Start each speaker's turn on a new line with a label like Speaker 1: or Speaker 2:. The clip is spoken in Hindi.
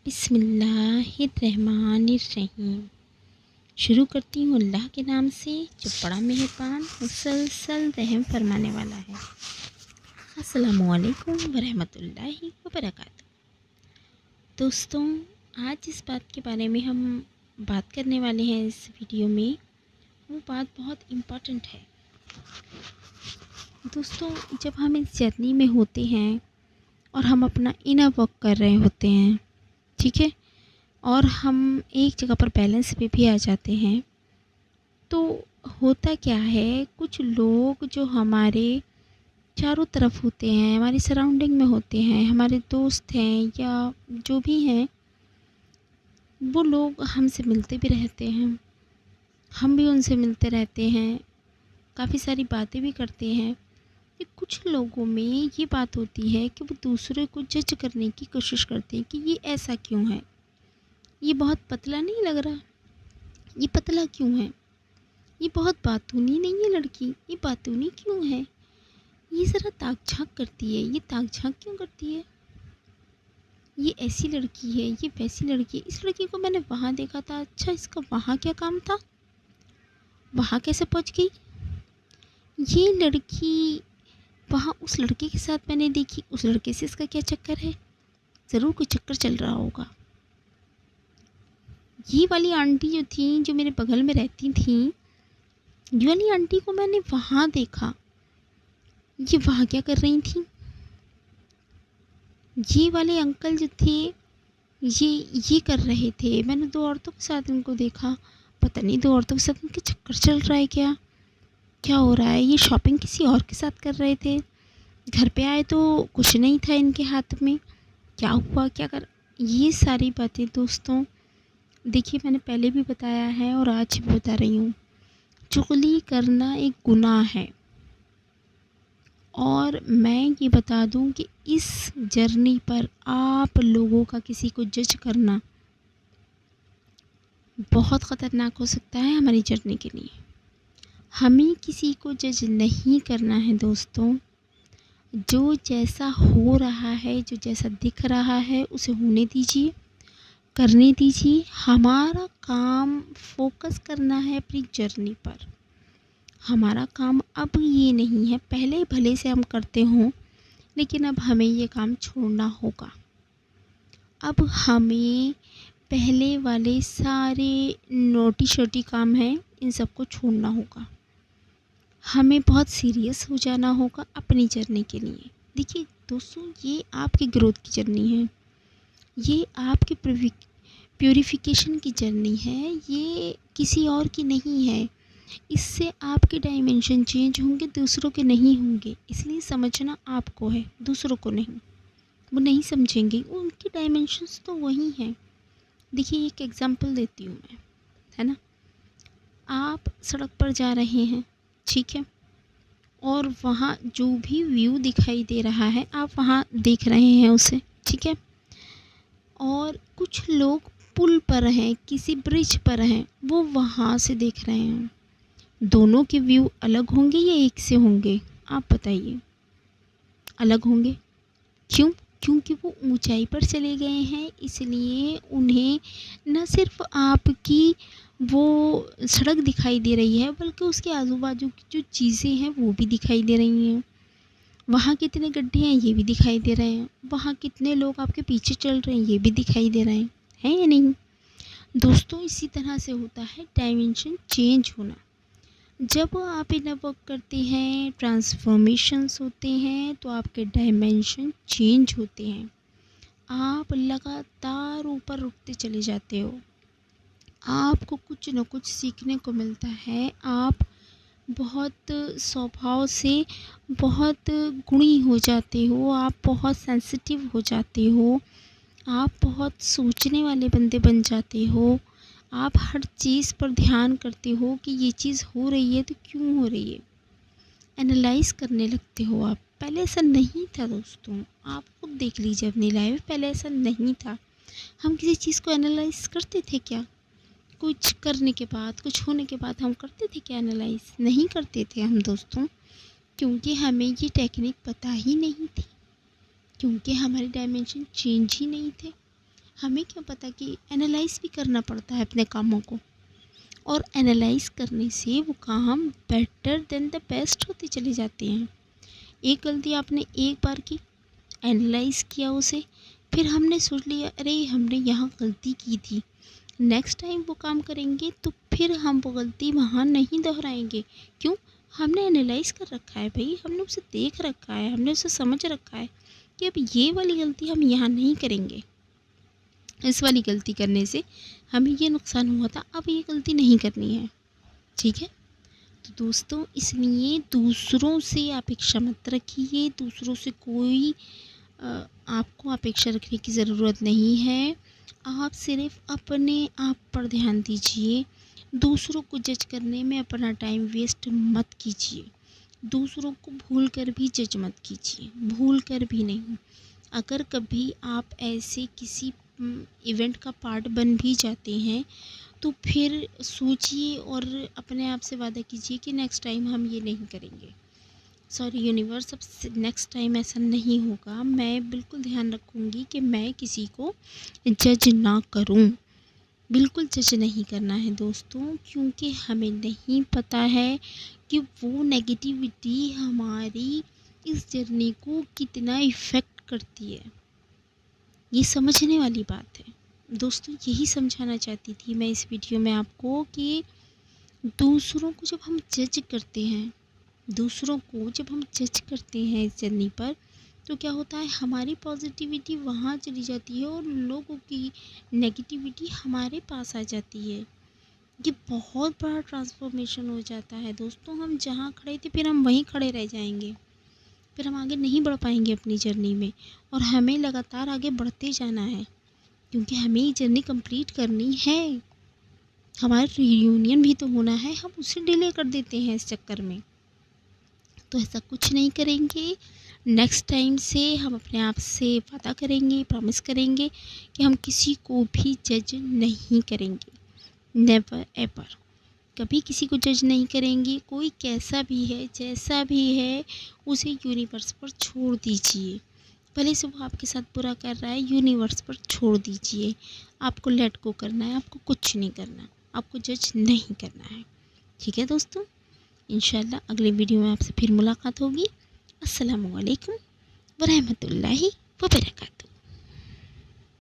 Speaker 1: बिस्मिल्लाहिर्रहमानिर्रहीम। शुरू करती हूँ अल्लाह के नाम से जो बड़ा मेहरबान मुसलसल रहम फरमाने वाला है। अस्सलामुअलैकुम वरहमतुल्लाहि वबरकातुहू। दोस्तों, आज इस बात के बारे में हम बात करने वाले हैं इस वीडियो में। वो बात बहुत इम्पॉर्टेंट है दोस्तों। जब हम इस जर्नी में होते हैं और हम अपना इनर वर्क कर रहे होते हैं, ठीक है, और हम एक जगह पर बैलेंस पे भी आ जाते हैं, तो होता क्या है, कुछ लोग जो हमारे चारों तरफ होते हैं, हमारी सराउंडिंग में होते हैं, हमारे दोस्त हैं या जो भी हैं, वो लोग हमसे मिलते भी रहते हैं, हम भी उनसे मिलते रहते हैं, काफ़ी सारी बातें भी करते हैं। कि कुछ लोगों में ये बात होती है कि वो दूसरे को जज करने की कोशिश करते हैं कि ये ऐसा क्यों है, ये बहुत पतला नहीं लग रहा, ये पतला क्यों है, ये बहुत बातूनी नहीं है लड़की, ये बातूनी क्यों है, ये ज़रा ताक झांक करती है, ये ताक झांक क्यों करती है, ये ऐसी लड़की है, ये वैसी लड़की है, इस लड़की को मैंने वहाँ देखा था, अच्छा इसका वहाँ क्या काम था, वहाँ कैसे पहुँच गई, ये लड़की वहाँ उस लड़के के साथ मैंने देखी, उस लड़के से इसका क्या चक्कर है, ज़रूर कोई चक्कर चल रहा होगा। ये वाली आंटी जो थी, जो मेरे बगल में रहती थी, ये वाली आंटी को मैंने वहाँ देखा, ये वहाँ क्या कर रही थी। ये वाले अंकल जो थे, ये कर रहे थे, मैंने दो औरतों के साथ इनको देखा, पता नहीं दो औरतों के साथ इनके चक्कर चल रहा है क्या हो रहा है। ये शॉपिंग किसी और के साथ कर रहे थे, घर पे आए तो कुछ नहीं था इनके हाथ में, क्या हुआ, क्या कर। ये सारी बातें दोस्तों, देखिए मैंने पहले भी बताया है और आज भी बता रही हूँ, चुगली करना एक गुनाह है। और मैं ये बता दूँ कि इस जर्नी पर आप लोगों का किसी को जज करना बहुत ख़तरनाक हो सकता है हमारी जर्नी के लिए। हमें किसी को जज नहीं करना है दोस्तों। जो जैसा हो रहा है, जो जैसा दिख रहा है, उसे होने दीजिए, करने दीजिए। हमारा काम फोकस करना है अपनी जर्नी पर। हमारा काम अब ये नहीं है, पहले भले से हम करते हों, लेकिन अब हमें ये काम छोड़ना होगा। अब हमें पहले वाले सारे नोटी छोटी काम हैं, इन सबको छोड़ना होगा। हमें बहुत सीरियस हो जाना होगा अपनी जर्नी के लिए। देखिए दोस्तों, ये आपकी ग्रोथ की जर्नी है, ये आपकी प्यूरिफिकेशन की जर्नी है, ये किसी और की नहीं है। इससे आपके डायमेंशन चेंज होंगे, दूसरों के नहीं होंगे। इसलिए समझना आपको है, दूसरों को नहीं। वो नहीं समझेंगे, उनकी डायमेंशंस तो वही हैं। देखिए एक एग्जांपल देती हूँ मैं, है ना। आप सड़क पर जा रहे हैं, ठीक है, और वहाँ जो भी व्यू दिखाई दे रहा है आप वहाँ देख रहे हैं उसे, ठीक है। और कुछ लोग पुल पर हैं, किसी ब्रिज पर हैं, वो वहाँ से देख रहे हैं। दोनों के व्यू अलग होंगे या एक से होंगे, आप बताइए। अलग होंगे, क्यों? क्योंकि वो ऊंचाई पर चले गए हैं, इसलिए उन्हें न सिर्फ आपकी वो सड़क दिखाई दे रही है, बल्कि उसके आजू बाजू की जो चीज़ें हैं वो भी दिखाई दे रही हैं। वहाँ कितने गड्ढे हैं ये भी दिखाई दे रहे हैं, वहाँ कितने लोग आपके पीछे चल रहे हैं ये भी दिखाई दे रहे हैं या नहीं दोस्तों। इसी तरह से होता है डायमेंशन चेंज होना। जब आप इनर वर्क करते हैं, ट्रांसफॉर्मेशंस होते हैं, तो आपके डायमेंशन चेंज होते हैं। आप लगातार ऊपर उठते चले जाते हो, आपको कुछ न कुछ सीखने को मिलता है। आप बहुत स्वभाव से बहुत गुणी हो जाते हो, आप बहुत सेंसिटिव हो जाते हो, आप बहुत सोचने वाले बंदे बन जाते हो। आप हर चीज़ पर ध्यान करते हो कि ये चीज़ हो रही है तो क्यों हो रही है, एनालाइज करने लगते हो आप। पहले ऐसा नहीं था दोस्तों, आप खुद देख लीजिए अपनी लाइफ, पहले ऐसा नहीं था। हम किसी चीज़ को एनालाइज करते थे क्या? कुछ करने के बाद, कुछ होने के बाद हम करते थे क्या एनालाइज? नहीं करते थे हम दोस्तों, क्योंकि हमें ये टेक्निक पता ही नहीं थी, क्योंकि हमारे डायमेंशन चेंज ही नहीं थे। हमें क्या पता कि एनालाइज़ भी करना पड़ता है अपने कामों को, और एनालाइज़ करने से वो काम बेटर देन द बेस्ट होते चले जाते हैं। एक गलती आपने एक बार की, एनालाइज़ किया उसे, फिर हमने सोच लिया अरे हमने यहाँ गलती की थी, नेक्स्ट टाइम वो काम करेंगे तो फिर हम वो गलती वहाँ नहीं दोहराएंगे। क्यों? हमने एनालाइज़ कर रखा है भाई, हमने उसे देख रखा है, हमने उसे समझ रखा है कि अब ये वाली गलती हम यहाँ नहीं करेंगे, इस वाली गलती करने से हमें ये नुकसान हुआ था, अब ये गलती नहीं करनी है। ठीक है? तो दोस्तों, इसलिए दूसरों से अपेक्षा मत रखिए, दूसरों से कोई आपको अपेक्षा रखने की ज़रूरत नहीं है। आप सिर्फ़ अपने आप पर ध्यान दीजिए, दूसरों को जज करने में अपना टाइम वेस्ट मत कीजिए, दूसरों को भूल कर भी जज मत कीजिए, भूल कर भी नहीं। अगर कभी आप ऐसे किसी इवेंट का पार्ट बन भी जाते हैं, तो फिर सोचिए और अपने आप से वादा कीजिए कि नेक्स्ट टाइम हम ये नहीं करेंगे। सॉरी यूनिवर्स, अब नेक्स्ट टाइम ऐसा नहीं होगा, मैं बिल्कुल ध्यान रखूँगी कि मैं किसी को जज ना करूँ। बिल्कुल जज नहीं करना है दोस्तों, क्योंकि हमें नहीं पता है कि वो नेगेटिविटी हमारी इस जर्नी को कितना इफ़ेक्ट करती है। ये समझने वाली बात है दोस्तों, यही समझाना चाहती थी मैं इस वीडियो में आपको कि दूसरों को जब हम जज करते हैं, दूसरों को जब हम जज करते हैं इस जर्नी पर, तो क्या होता है, हमारी पॉजिटिविटी वहाँ चली जाती है और लोगों की नेगेटिविटी हमारे पास आ जाती है। ये बहुत बड़ा ट्रांसफॉर्मेशन हो जाता है दोस्तों, हम जहाँ खड़े थे फिर हम वहीं खड़े रह जाएंगे, फिर हम आगे नहीं बढ़ पाएंगे अपनी जर्नी में, और हमें लगातार आगे बढ़ते जाना है, क्योंकि हमें ये जर्नी कंप्लीट करनी है। हमारा रियूनियन भी तो होना है, हम उसे डिले कर देते हैं इस चक्कर में। तो ऐसा कुछ नहीं करेंगे, नेक्स्ट टाइम से हम अपने आप से वादा करेंगे, प्रॉमिस करेंगे कि हम किसी को भी जज नहीं करेंगे, नेवर एवर, कभी किसी को जज नहीं करेंगे। कोई कैसा भी है, जैसा भी है, उसे यूनिवर्स पर छोड़ दीजिए, भले से वो आपके साथ बुरा कर रहा है, यूनिवर्स पर छोड़ दीजिए। आपको लेट गो करना है, आपको कुछ नहीं करना, आपको जज नहीं करना है। ठीक है दोस्तों, इंशाल्लाह अगले वीडियो में आपसे फिर मुलाकात होगी। अस्सलामुअलैकुम वरहमतुल्लाहि वबरकातुहू।